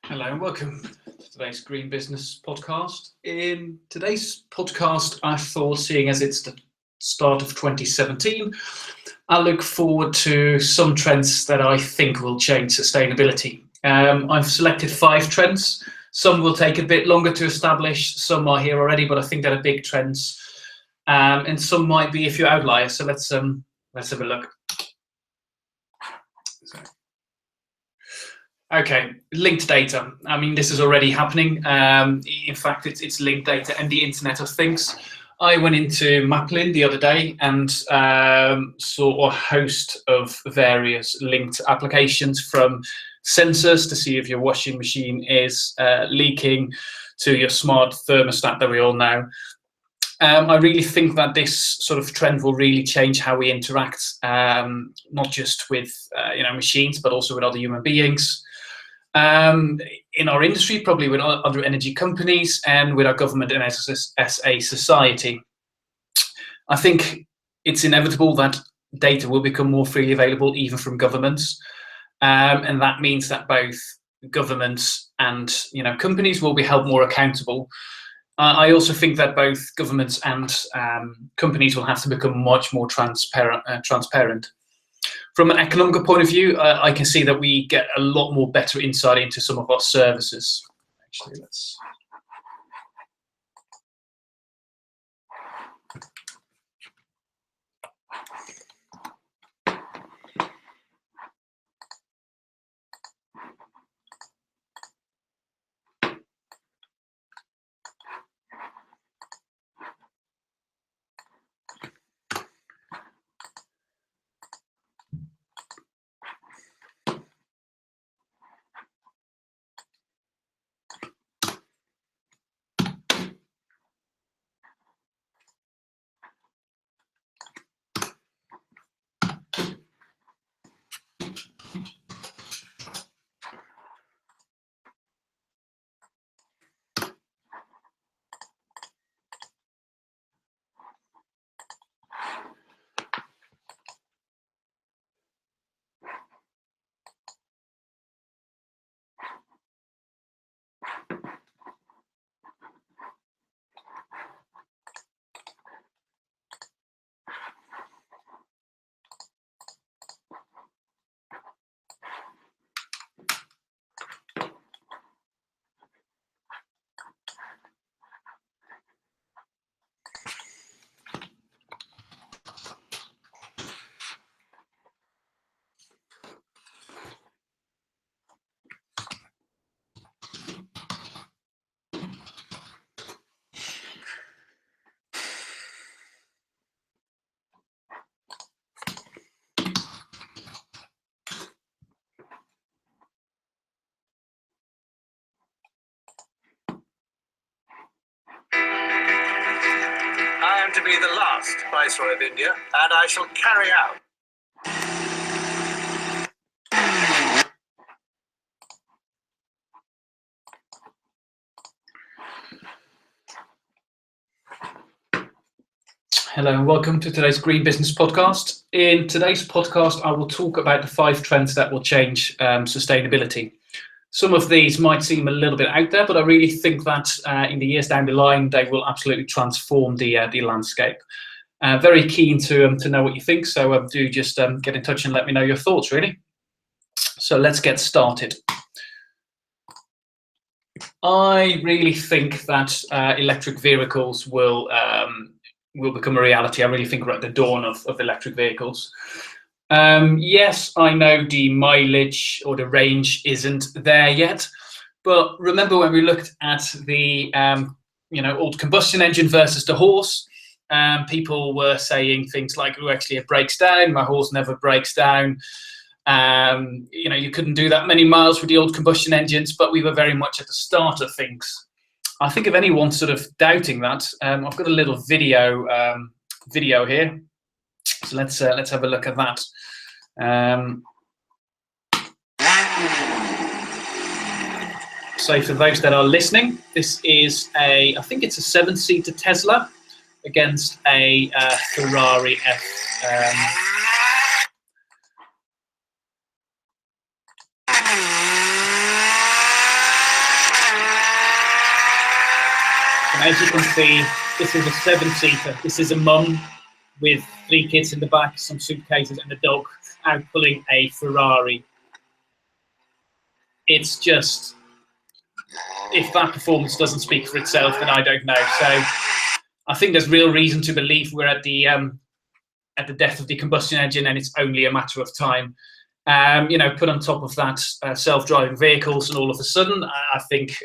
Hello and welcome to today's Green Business Podcast. In today's podcast, I thought, seeing as it's the start of 2017, I look forward to some trends that I think will change sustainability. I've selected 5 trends. Some will take a bit longer to establish, some are here already, but I think they're big trends. And some might be a few outliers. So let's have a look. Okay, linked data. I mean, this is already happening. In fact, it's linked data and the Internet of Things. I went into Maplin the other day and saw a host of various linked applications, from sensors to see if your washing machine is leaking to your smart thermostat that we all know. I really think that this sort of trend will really change how we interact, not just with machines, but also with other human beings. In our industry, probably with other energy companies, and with our government and as a society. I think it's inevitable that data will become more freely available, even from governments, and that means that both governments and companies will be held more accountable. I also think that both governments and companies will have to become much more transparent. From an economical point of view, I can see that we get a lot more better insight into some of our services. Actually, let's. I am to be the last Viceroy of India, and I shall carry out. Hello and welcome to today's Green Business Podcast. In today's podcast, I will talk about the 5 trends that will change sustainability. Some of these might seem a little bit out there, but I really think that in the years down the line, they will absolutely transform the landscape. Very keen to know what you think, so do just get in touch and let me know your thoughts, really. So let's get started. I really think that electric vehicles will become a reality. I really think we're at the dawn of electric vehicles. Yes, I know the mileage or the range isn't there yet, but remember when we looked at the old combustion engine versus the horse, people were saying things like, "Oh, actually it breaks down. My horse never breaks down." You couldn't do that many miles with the old combustion engines, but we were very much at the start of things. I think if anyone's sort of doubting that, I've got a little video here. So let's have a look at that. So for those that are listening, this is I think it's a 7-seater Tesla against a Ferrari F. As you can see, this is a 7-seater. This is a mum with 3 kids in the back, some suitcases, and a dog out pulling a Ferrari. It's just, if that performance doesn't speak for itself, then I don't know. So I think there's real reason to believe we're at the death of the combustion engine, and it's only a matter of time. Put on top of that self-driving vehicles, and all of a sudden, I think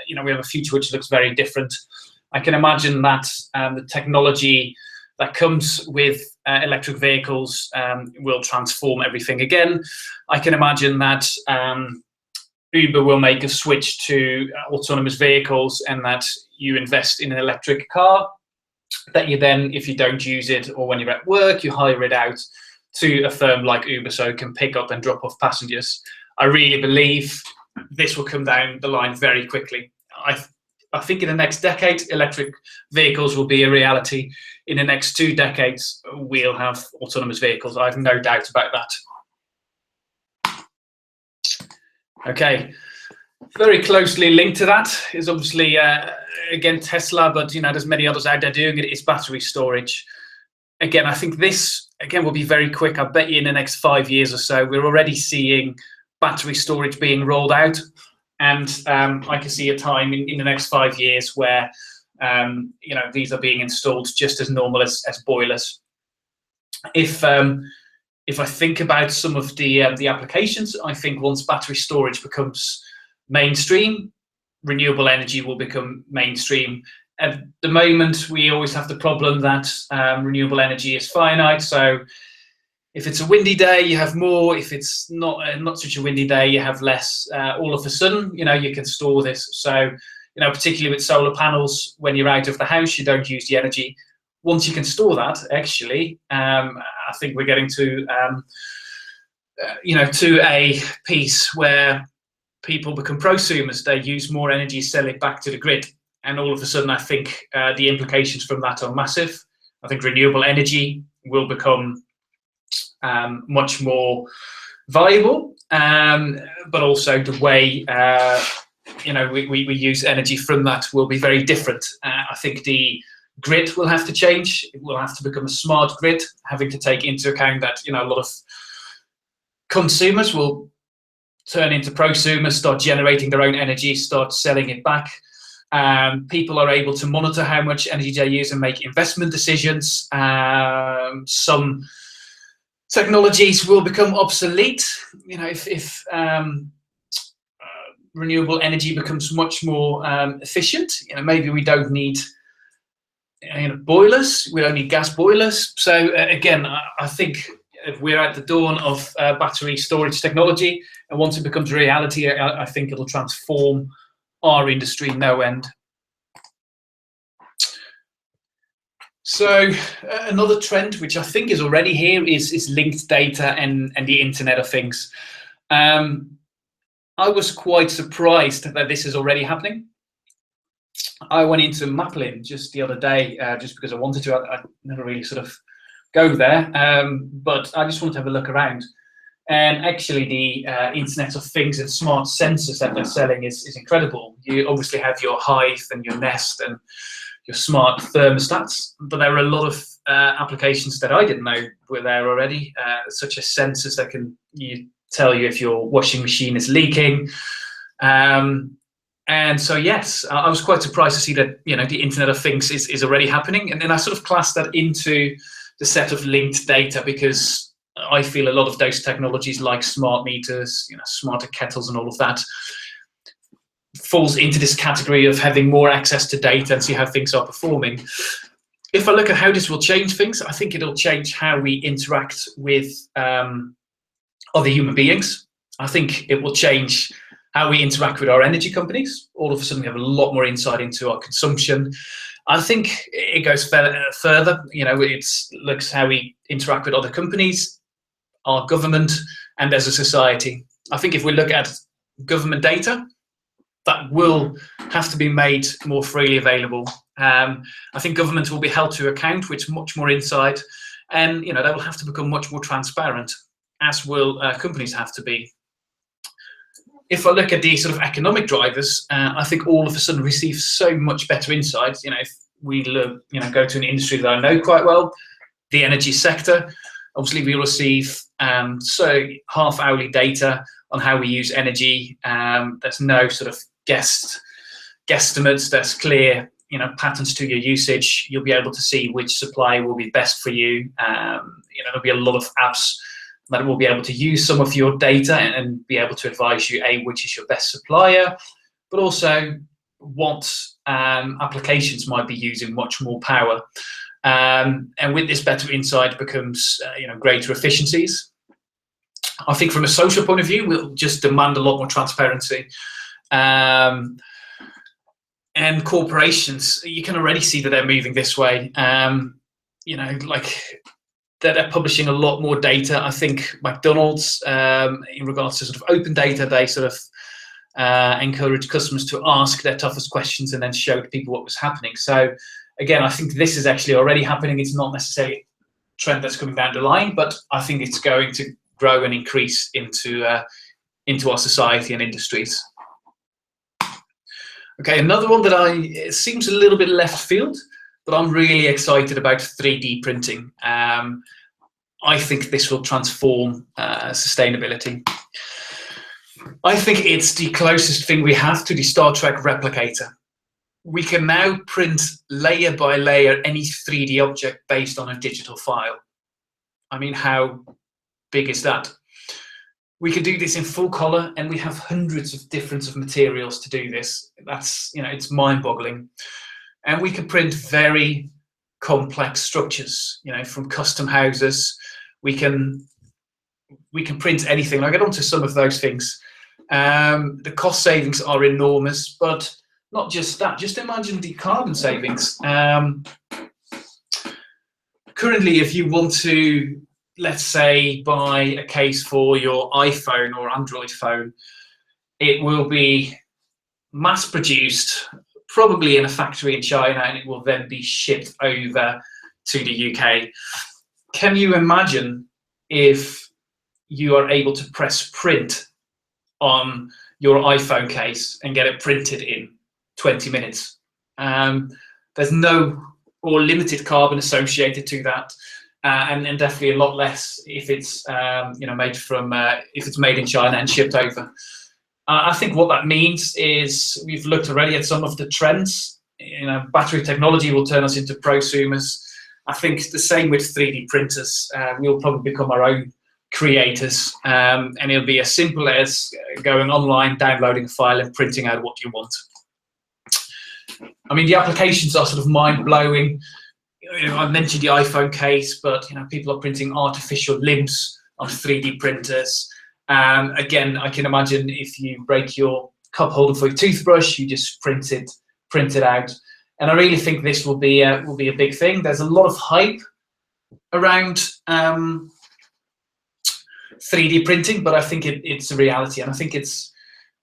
we have a future which looks very different. I can imagine that the technology that comes with electric vehicles will transform everything again. I can imagine that Uber will make a switch to autonomous vehicles, and that you invest in an electric car that you then, if you don't use it or when you're at work, you hire it out to a firm like Uber so it can pick up and drop off passengers. I really believe this will come down the line very quickly. I think in the next decade, electric vehicles will be a reality. In the next 2 decades, we'll have autonomous vehicles. I have no doubt about that. Okay, very closely linked to that is obviously, again, Tesla, but there's many others out there doing it. It's battery storage. Again, I think this, will be very quick. I bet you in the next 5 years or so, we're already seeing battery storage being rolled out. And I can see a time in the next 5 years where, these are being installed just as normal as boilers. If I think about some of the applications, I think once battery storage becomes mainstream, renewable energy will become mainstream. At the moment, we always have the problem that renewable energy is finite. So if it's a windy day, you have more. If it's not such a windy day, you have less. All of a sudden, you can store this. So, particularly with solar panels, when you're out of the house, you don't use the energy. Once you can store that, actually, I think we're getting to, to a piece where people become prosumers. They use more energy, sell it back to the grid. And all of a sudden, I think the implications from that are massive. I think renewable energy will become much more viable, but also the way we use energy from that will be very different. I think the grid will have to change. It will have to become a smart grid, having to take into account that a lot of consumers will turn into prosumers, start generating their own energy, start selling it back. People are able to monitor how much energy they use and make investment decisions. Some technologies will become obsolete. If renewable energy becomes much more efficient, maybe we don't need boilers. We don't need gas boilers. So again, I think if we're at the dawn of battery storage technology, and once it becomes a reality, I think it'll transform our industry no end. So another trend, which I think is already here, is linked data and the Internet of Things. I was quite surprised that this is already happening. I went into Maplin just the other day, just because I wanted to. I never really sort of go there, but I just wanted to have a look around. And actually, the Internet of Things and smart sensors that they're selling is incredible. You obviously have your Hive and your Nest and your smart thermostats, but there are a lot of applications that I didn't know were there already, such as sensors that can tell you if your washing machine is leaking. And so, yes, I was quite surprised to see that the Internet of Things is already happening. And then I sort of classed that into the set of linked data, because I feel a lot of those technologies, like smart meters, smarter kettles and all of that, falls into this category of having more access to data and see how things are performing. If I look at how this will change things, I think it'll change how we interact with other human beings. I think it will change how we interact with our energy companies. All of a sudden, we have a lot more insight into our consumption. I think it goes further. It looks how we interact with other companies, our government, and as a society. I think if we look at government data, that will have to be made more freely available. I think government will be held to account with much more insight, and they will have to become much more transparent, as will companies have to be. if I look at the sort of economic drivers, I think all of a sudden receive so much better insights. If we look, go to an industry that I know quite well, the energy sector, obviously we receive so half-hourly data on how we use energy. There's no sort of guesstimates. There's clear, patterns to your usage. You'll be able to see which supply will be best for you. There'll be a lot of apps that will be able to use some of your data and be able to advise you, which is your best supplier, but also what applications might be using much more power. And with this better insight becomes, greater efficiencies. I think from a social point of view, we'll just demand a lot more transparency. And corporations, you can already see that they're moving this way. They're publishing a lot more data. I think McDonald's, in regards to sort of open data, they sort of encourage customers to ask their toughest questions and then showed people what was happening. So again, I think this is actually already happening. It's not necessarily a trend that's coming down the line, but I think it's going to grow and increase into our society and industries. Okay, another one that it seems a little bit left field, but I'm really excited about 3D printing. I think this will transform sustainability. I think it's the closest thing we have to the Star Trek replicator. We can now print layer by layer any 3D object based on a digital file. I mean, how big is that? We can do this in full color, and we have hundreds of different materials to do this. That's, it's mind-boggling. And we can print very complex structures, from custom houses. We can print anything. I'll get onto some of those things. The cost savings are enormous, but not just that. Just imagine the carbon savings. Currently, if you want to, let's say, buy a case for your iPhone or Android phone, it will be mass-produced, probably in a factory in China, and it will then be shipped over to the UK. Can you imagine if you are able to press print on your iPhone case and get it printed in 20 minutes? There's no or limited carbon associated to that, and definitely a lot less if it's if it's made in China and shipped over. I think what that means is we've looked already at some of the trends. Battery technology will turn us into prosumers. I think the same with 3D printers. We'll probably become our own creators, and it'll be as simple as going online, downloading a file, and printing out what you want. I mean, the applications are sort of mind-blowing. I mentioned the iPhone case, but people are printing artificial limbs on 3D printers. Again, I can imagine if you break your cup holder for your toothbrush, you just print it out. And I really think this will be a big thing. There's a lot of hype around 3D printing, but I think it's a reality, and I think it's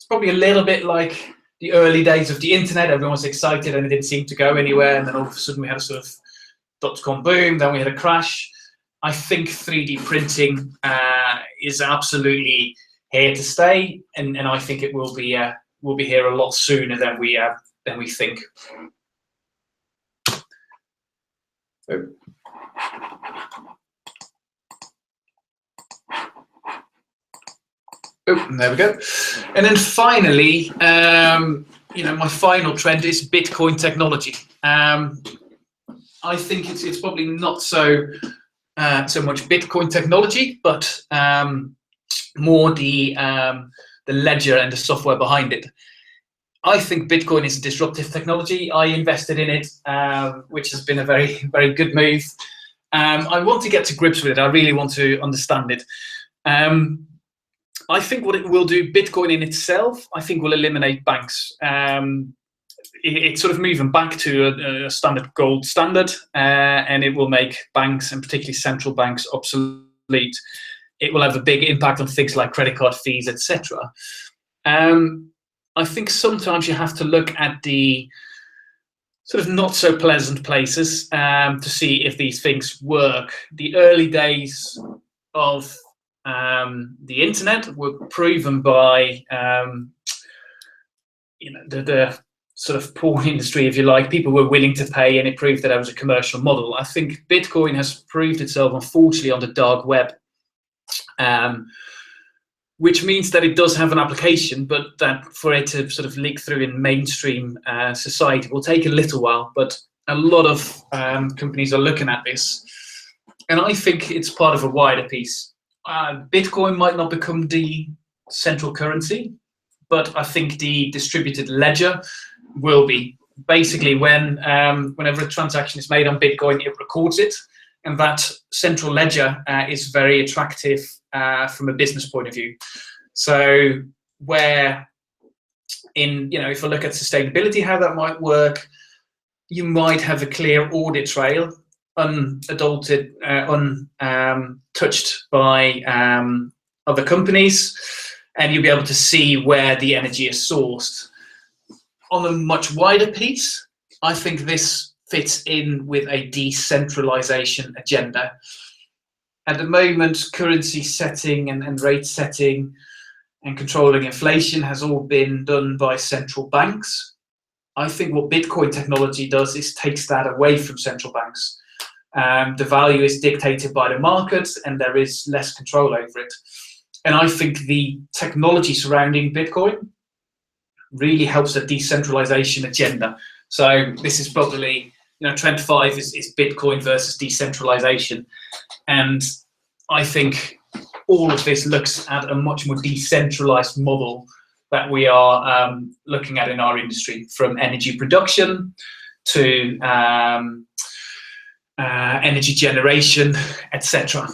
probably a little bit like the early days of the internet. Everyone was excited, and it didn't seem to go anywhere, and then all of a sudden we had a sort of dot-com boom. Then we had a crash. I think 3D printing is absolutely here to stay, and I think it will be here a lot sooner than we think. Oh, there we go. And then finally, my final trend is Bitcoin technology. I think it's probably not so much Bitcoin technology, but more the ledger and the software behind it. I think Bitcoin is a disruptive technology. I invested in it, which has been a very, very good move. I want to get to grips with it. I really want to understand it. I think what it will do, Bitcoin in itself, I think will eliminate banks. It's sort of moving back to a standard gold standard, and it will make banks, and particularly central banks, obsolete. It will have a big impact on things like credit card fees, etc. I think sometimes you have to look at the sort of not so pleasant places to see if these things work. The early days of the internet were proven by the sort of porn industry, if you like. People were willing to pay, and it proved that it was a commercial model. I think Bitcoin has proved itself, unfortunately, on the dark web, which means that it does have an application, but that for it to sort of leak through in mainstream society will take a little while. But a lot of companies are looking at this, and I think it's part of a wider piece. Bitcoin might not become the central currency, but I think the distributed ledger will be. Basically, whenever a transaction is made on Bitcoin, it records it, and that central ledger is very attractive from a business point of view. So, where if I look at sustainability, how that might work, you might have a clear audit trail, unadulterated, untouched by other companies, and you'll be able to see where the energy is sourced. On a much wider piece, I think this fits in with a decentralization agenda. At the moment, currency setting and rate setting and controlling inflation has all been done by central banks. I think what Bitcoin technology does is takes that away from central banks. The value is dictated by the markets, and there is less control over it. And I think the technology surrounding Bitcoin really helps the decentralization agenda. So this is probably, trend 5 is Bitcoin versus decentralization. And I think all of this looks at a much more decentralized model that we are looking at in our industry, from energy production to energy generation, etc.